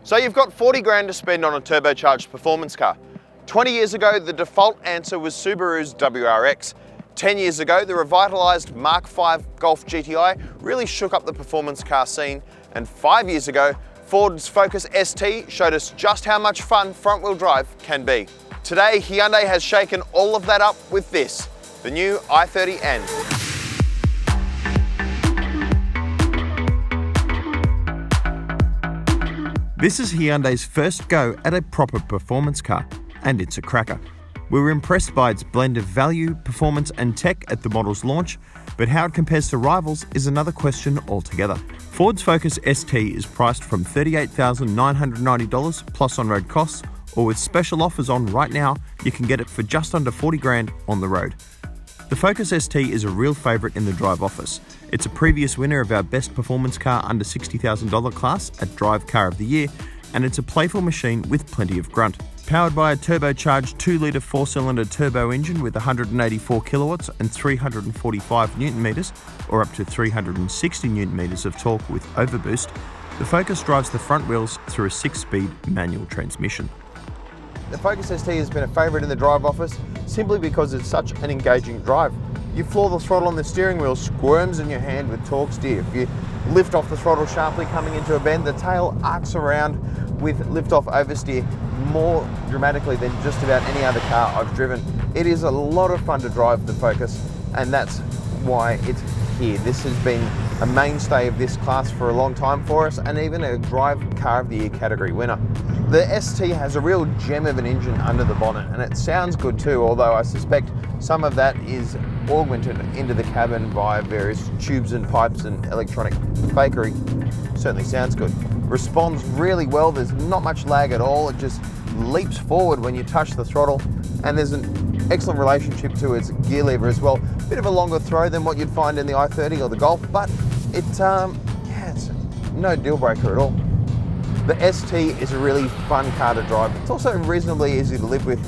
So you've got 40 grand to spend on a turbocharged performance car. 20 years ago, the default answer was Subaru's WRX. 10 years ago, the revitalized Mark V Golf GTI really shook up the performance car scene. And 5 years ago, Ford's Focus ST showed us just how much fun front-wheel drive can be. Today, Hyundai has shaken all of that up with this, the new i30N. This is Hyundai's first go at a proper performance car, and it's a cracker. We were impressed by its blend of value, performance and tech at the model's launch, but how it compares to rivals is another question altogether. Ford's Focus ST is priced from $38,990 plus on-road costs, or with special offers on right now, you can get it for just under 40 grand on the road. The Focus ST is a real favourite in the Drive office. It's a previous winner of our Best Performance Car under $60,000 class at Drive Car of the Year, and it's a playful machine with plenty of grunt. Powered by a turbocharged 2-litre 4-cylinder turbo engine with 184 kilowatts and 345 newton metres, or up to 360 newton metres of torque with overboost, the Focus drives the front wheels through a 6-speed manual transmission. The Focus ST has been a favourite in the Drive office simply because it's such an engaging drive. You floor the throttle and the steering wheel squirms in your hand with torque steer. If you lift off the throttle sharply coming into a bend, the tail arcs around with lift-off oversteer more dramatically than just about any other car I've driven. It is a lot of fun to drive the Focus, and that's why it's here. This has been a mainstay of this class for a long time for us, and even a Drive Car of the Year category winner. The ST has a real gem of an engine under the bonnet, and it sounds good too, although I suspect some of that is augmented into the cabin by various tubes and pipes and electronic fakery. Certainly sounds good. Responds really well, there's not much lag at all, it just leaps forward when you touch the throttle, and there's an excellent relationship to its gear lever as well. Bit of a longer throw than what you'd find in the i30 or the Golf, but it's no deal breaker at all. The ST is a really fun car to drive. It's also reasonably easy to live with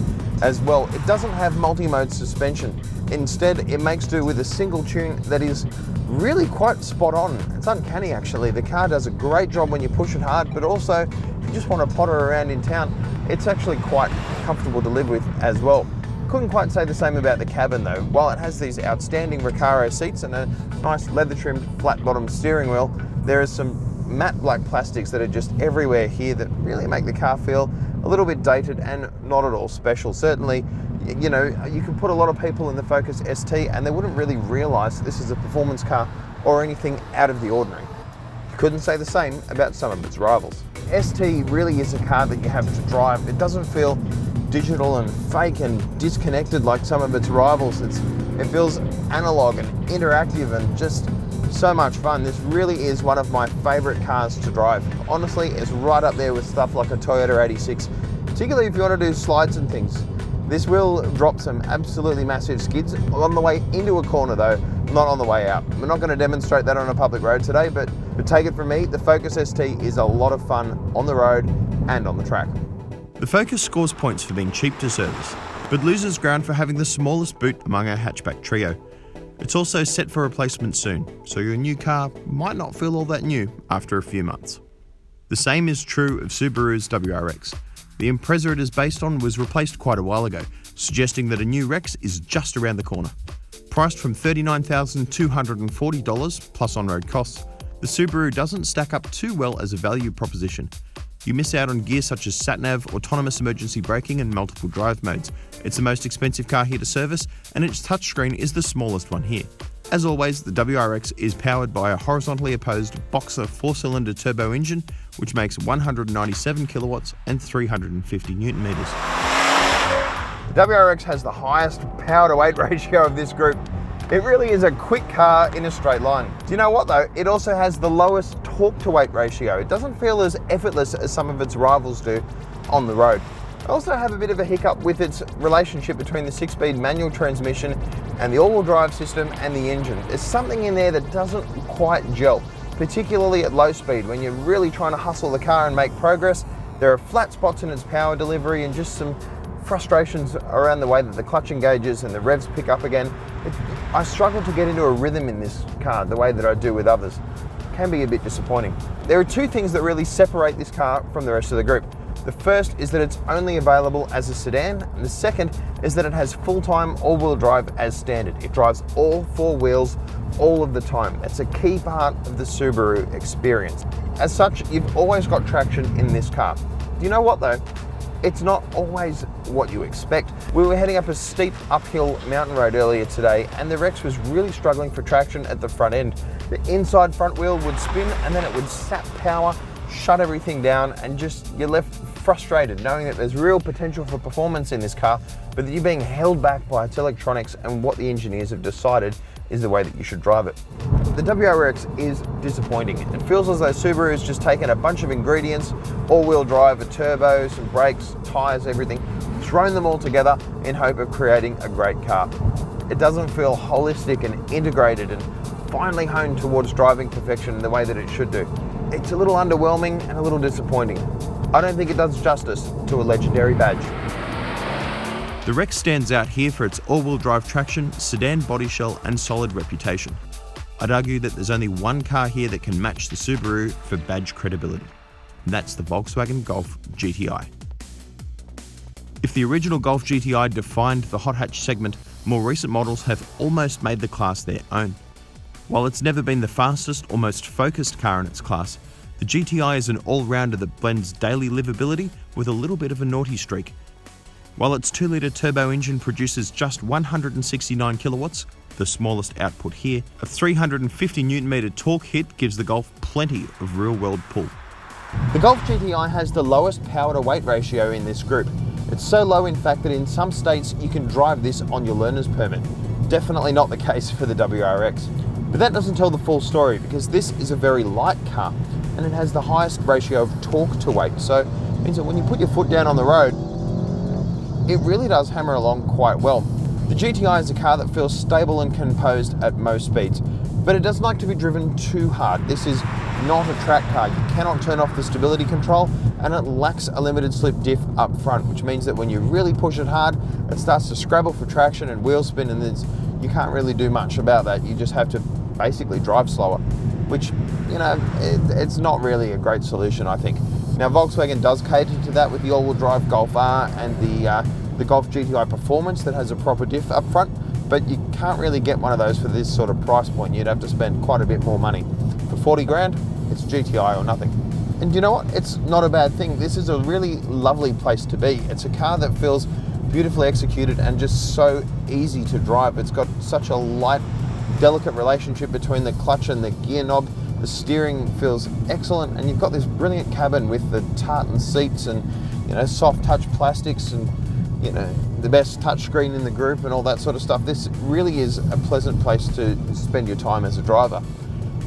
as well. It doesn't have multi-mode suspension. Instead, it makes do with a single tune that is really quite spot on. It's uncanny actually. The car does a great job when you push it hard, but also if you just want to potter around in town, it's actually quite comfortable to live with as well. Couldn't quite say the same about the cabin though. While it has these outstanding Recaro seats and a nice leather trimmed flat bottom steering wheel, there is some matte black plastics that are just everywhere here that really make the car feel a little bit dated and not at all special. Certainly, you know, you can put a lot of people in the Focus ST and they wouldn't really realise this is a performance car or anything out of the ordinary. Couldn't say the same about some of its rivals. ST really is a car that you have to drive. It doesn't feel digital and fake and disconnected like some of its rivals. It feels analog and interactive and just so much fun. This really is one of my favourite cars to drive. Honestly, it's right up there with stuff like a Toyota 86, particularly if you want to do slides and things. This will drop some absolutely massive skids on the way into a corner though, not on the way out. We're not going to demonstrate that on a public road today, but take it from me, the Focus ST is a lot of fun on the road and on the track. The Focus scores points for being cheap to service, but loses ground for having the smallest boot among our hatchback trio. It's also set for replacement soon, so your new car might not feel all that new after a few months. The same is true of Subaru's WRX. The Impreza it is based on was replaced quite a while ago, suggesting that a new Rex is just around the corner. Priced from $39,240 plus on-road costs, the Subaru doesn't stack up too well as a value proposition. You miss out on gear such as sat-nav, autonomous emergency braking and multiple drive modes. It's the most expensive car here to service, and its touchscreen is the smallest one here. As always, the WRX is powered by a horizontally opposed Boxer 4-cylinder turbo engine, which makes 197 kilowatts and 350 newton meters. The WRX has the highest power to weight ratio of this group. It really is a quick car in a straight line. Do you know what though? It also has the lowest torque to weight ratio. It doesn't feel as effortless as some of its rivals do on the road. I also have a bit of a hiccup with its relationship between the 6-speed manual transmission and the all-wheel drive system and the engine. There's something in there that doesn't quite gel, particularly at low speed when you're really trying to hustle the car and make progress. There are flat spots in its power delivery and just some frustrations around the way that the clutch engages and the revs pick up again. I struggle to get into a rhythm in this car the way that I do with others. can be a bit disappointing. There are two things that really separate this car from the rest of the group. The first is that it's only available as a sedan, and the second is that it has full-time all-wheel drive as standard. It drives all four wheels all of the time. That's a key part of the Subaru experience. As such, you've always got traction in this car. Do you know what though? It's not always what you expect. We were heading up a steep uphill mountain road earlier today, and the Rex was really struggling for traction at the front end. The inside front wheel would spin and then it would sap power, shut everything down, and just you're left frustrated knowing that there's real potential for performance in this car, but that you're being held back by its electronics and what the engineers have decided is the way that you should drive it. The WRX is disappointing. It feels as though Subaru has just taken a bunch of ingredients, all-wheel drive, a turbo, some brakes, tyres, everything, thrown them all together in hope of creating a great car. It doesn't feel holistic and integrated and finely honed towards driving perfection in the way that it should do. It's a little underwhelming and a little disappointing. I don't think it does justice to a legendary badge. The Rex stands out here for its all-wheel drive traction, sedan body shell and solid reputation. I'd argue that there's only one car here that can match the Subaru for badge credibility, and that's the Volkswagen Golf GTI. If the original Golf GTI defined the hot hatch segment, more recent models have almost made the class their own. While it's never been the fastest or most focused car in its class, the GTI is an all-rounder that blends daily livability with a little bit of a naughty streak. While its 2-litre turbo engine produces just 169 kilowatts, the smallest output here, a 350 Nm torque hit gives the Golf plenty of real-world pull. The Golf GTI has the lowest power to weight ratio in this group. It's so low in fact that in some states you can drive this on your learner's permit. Definitely not the case for the WRX. But that doesn't tell the full story, because this is a very light car and it has the highest ratio of torque to weight. So it means that when you put your foot down on the road, it really does hammer along quite well. The GTI is a car that feels stable and composed at most speeds, but it doesn't like to be driven too hard. This is not a track car. You cannot turn off the stability control, and it lacks a limited slip diff up front, which means that when you really push it hard, it starts to scrabble for traction and wheel spin, and you can't really do much about that. You just have to basically drive slower, which, you know, it's not really a great solution, I think. Now, Volkswagen does cater to that with the all-wheel drive Golf R and the Golf GTI Performance that has a proper diff up front, but you can't really get one of those for this sort of price point. You'd have to spend quite a bit more money. For 40 grand, it's GTI or nothing. And you know what? It's not a bad thing. This is a really lovely place to be. It's a car that feels beautifully executed and just so easy to drive. It's got such a light, delicate relationship between the clutch and the gear knob. The steering feels excellent, and you've got this brilliant cabin with the tartan seats and, you know, soft touch plastics and, you know, the best touchscreen in the group and all that sort of stuff. This really is a pleasant place to spend your time as a driver.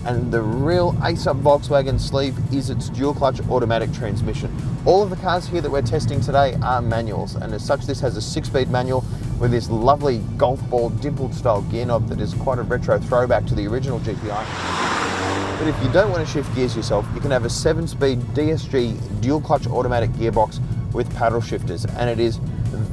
And the real ace up Volkswagen sleeve is its dual clutch automatic transmission. All of the cars here that we're testing today are manuals, and as such this has a 6-speed manual with this lovely golf ball dimpled style gear knob that is quite a retro throwback to the original GTI. But if you don't want to shift gears yourself, you can have a 7-speed DSG dual clutch automatic gearbox with paddle shifters, and it is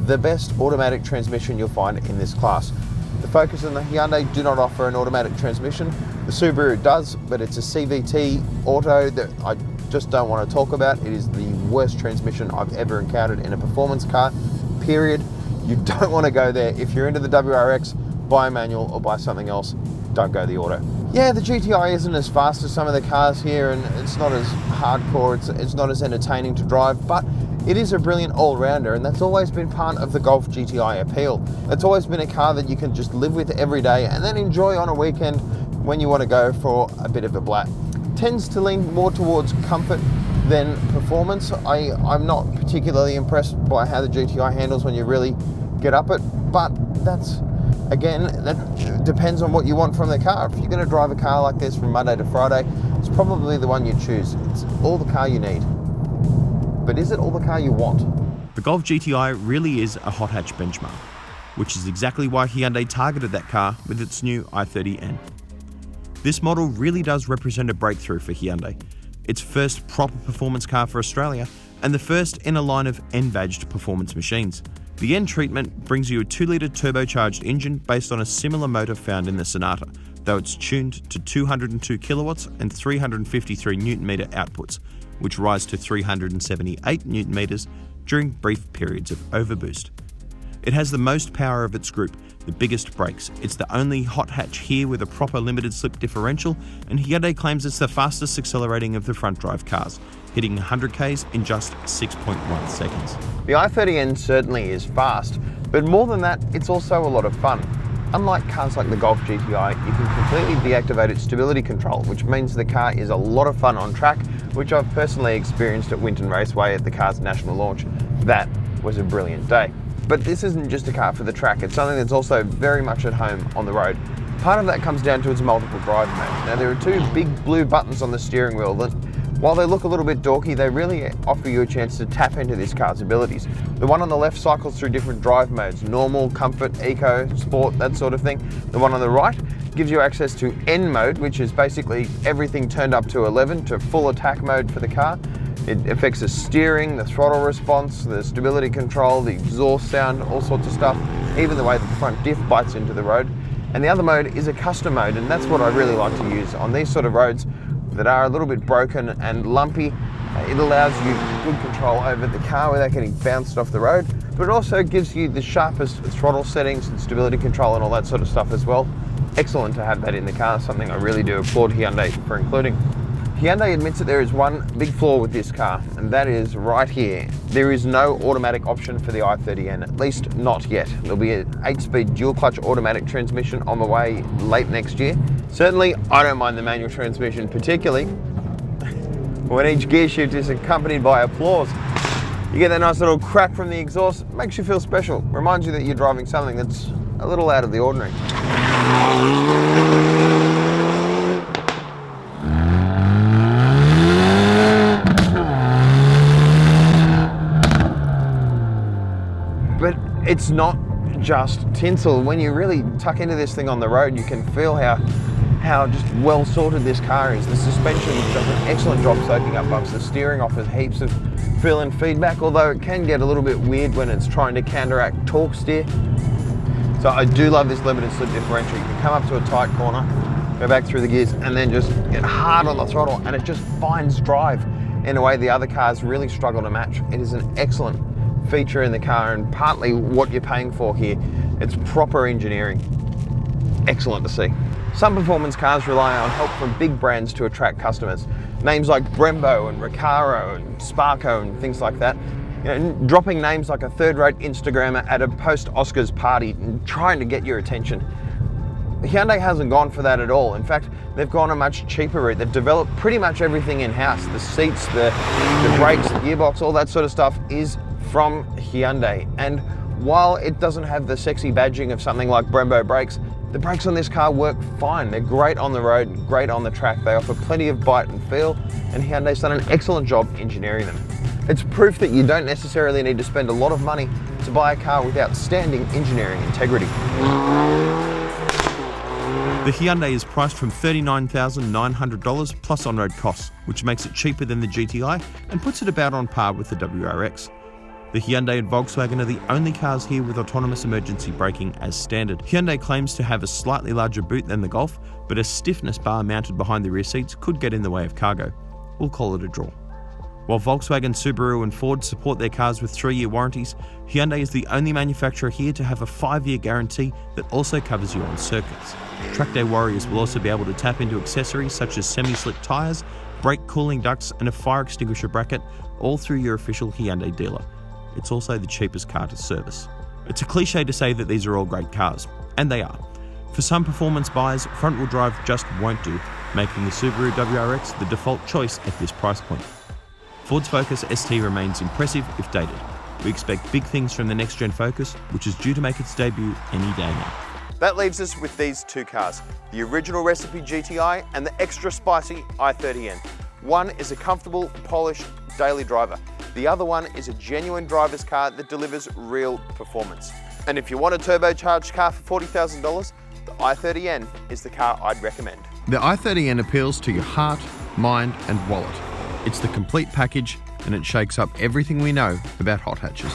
the best automatic transmission you'll find in this class. The Focus and the Hyundai do not offer an automatic transmission. The Subaru does, but it's a CVT auto that I just don't want to talk about. It is the worst transmission I've ever encountered in a performance car, period. You don't want to go there. If you're into the WRX, buy a manual or buy something else. Don't go the auto. Yeah, the GTI isn't as fast as some of the cars here, and it's not as hardcore, it's not as entertaining to drive, but it is a brilliant all-rounder, and that's always been part of the Golf GTI appeal. It's always been a car that you can just live with every day and then enjoy on a weekend when you want to go for a bit of a blat. Tends to lean more towards comfort than performance. I'm not particularly impressed by how the GTI handles when you really get up it, but that's, again, that depends on what you want from the car. If you're going to drive a car like this from Monday to Friday, it's probably the one you choose. It's all the car you need. But is it all the car you want? The Golf GTI really is a hot hatch benchmark, which is exactly why Hyundai targeted that car with its new i30N. This model really does represent a breakthrough for Hyundai, its first proper performance car for Australia, and the first in a line of N-badged performance machines. The N treatment brings you a 2-litre turbocharged engine based on a similar motor found in the Sonata, though it's tuned to 202 kilowatts and 353 newton meter outputs, which rise to 378 newton meters during brief periods of overboost. It has the most power of its group, the biggest brakes. It's the only hot hatch here with a proper limited slip differential, and Hyundai claims it's the fastest accelerating of the front drive cars, hitting 100 k's in just 6.1 seconds. The i30N certainly is fast, but more than that, it's also a lot of fun. Unlike cars like the Golf GTI, you can completely deactivate its stability control, which means the car is a lot of fun on track, which I've personally experienced at Winton Raceway at the car's national launch. That was a brilliant day. But this isn't just a car for the track, it's something that's also very much at home on the road. Part of that comes down to its multiple drive modes. Now there are two big blue buttons on the steering wheel that, while they look a little bit dorky, they really offer you a chance to tap into this car's abilities. The one on the left cycles through different drive modes: normal, comfort, eco, sport, that sort of thing. The one on the right gives you access to N mode, which is basically everything turned up to 11 to full attack mode for the car. It affects the steering, the throttle response, the stability control, the exhaust sound, all sorts of stuff, even the way that the front diff bites into the road. And the other mode is a custom mode, and that's what I really like to use on these sort of roads that are a little bit broken and lumpy. It allows you good control over the car without getting bounced off the road, but it also gives you the sharpest throttle settings and stability control and all that sort of stuff as well. Excellent to have that in the car, something I really do applaud Hyundai for including. Hyundai admits that there is one big flaw with this car, and that is right here. There is no automatic option for the i30N, at least not yet. There'll be an 8-speed dual-clutch automatic transmission on the way late next year. Certainly, I don't mind the manual transmission particularly. When each gear shift is accompanied by applause, you get that nice little crack from the exhaust. It makes you feel special. Reminds you that you're driving something that's a little out of the ordinary. But it's not just tinsel. When you really tuck into this thing on the road, you can feel how just well sorted this car is. The suspension does an excellent job soaking up bumps. The steering offers heaps of feel and feedback, although it can get a little bit weird when it's trying to counteract torque steer. So I do love this limited slip differential. You can come up to a tight corner, go back through the gears, and then just get hard on the throttle, and it just finds drive in a way the other cars really struggle to match. It is an excellent feature in the car, and partly what you're paying for here. It's proper engineering. Excellent to see. Some performance cars rely on help from big brands to attract customers. Names like Brembo and Recaro and Sparco and things like that. You know, dropping names like a third-rate Instagrammer at a post-Oscars party and trying to get your attention. Hyundai hasn't gone for that at all. In fact, they've gone a much cheaper route. They've developed pretty much everything in-house. The seats, the brakes, the gearbox, all that sort of stuff is from Hyundai. And while it doesn't have the sexy badging of something like Brembo brakes, the brakes on this car work fine. They're great on the road, great on the track. They offer plenty of bite and feel, and Hyundai's done an excellent job engineering them. It's proof that you don't necessarily need to spend a lot of money to buy a car with outstanding engineering integrity. The Hyundai is priced from $39,900 plus on-road costs, which makes it cheaper than the GTI and puts it about on par with the WRX. The Hyundai and Volkswagen are the only cars here with autonomous emergency braking as standard. Hyundai claims to have a slightly larger boot than the Golf, but a stiffness bar mounted behind the rear seats could get in the way of cargo. We'll call it a draw. While Volkswagen, Subaru and Ford support their cars with 3-year warranties, Hyundai is the only manufacturer here to have a 5-year guarantee that also covers you on circuits. Track day warriors will also be able to tap into accessories such as semi-slick tyres, brake cooling ducts and a fire extinguisher bracket, all through your official Hyundai dealer. It's also the cheapest car to service. It's a cliche to say that these are all great cars, and they are. For some performance buyers, front-wheel drive just won't do, making the Subaru WRX the default choice at this price point. Ford's Focus ST remains impressive if dated. We expect big things from the next-gen Focus, which is due to make its debut any day now. That leaves us with these two cars, the original recipe GTI and the extra spicy i30N. One is a comfortable, polished daily driver. The other one is a genuine driver's car that delivers real performance. And if you want a turbocharged car for $40,000, the i30N is the car I'd recommend. The i30N appeals to your heart, mind and wallet. It's the complete package and it shakes up everything we know about hot hatches.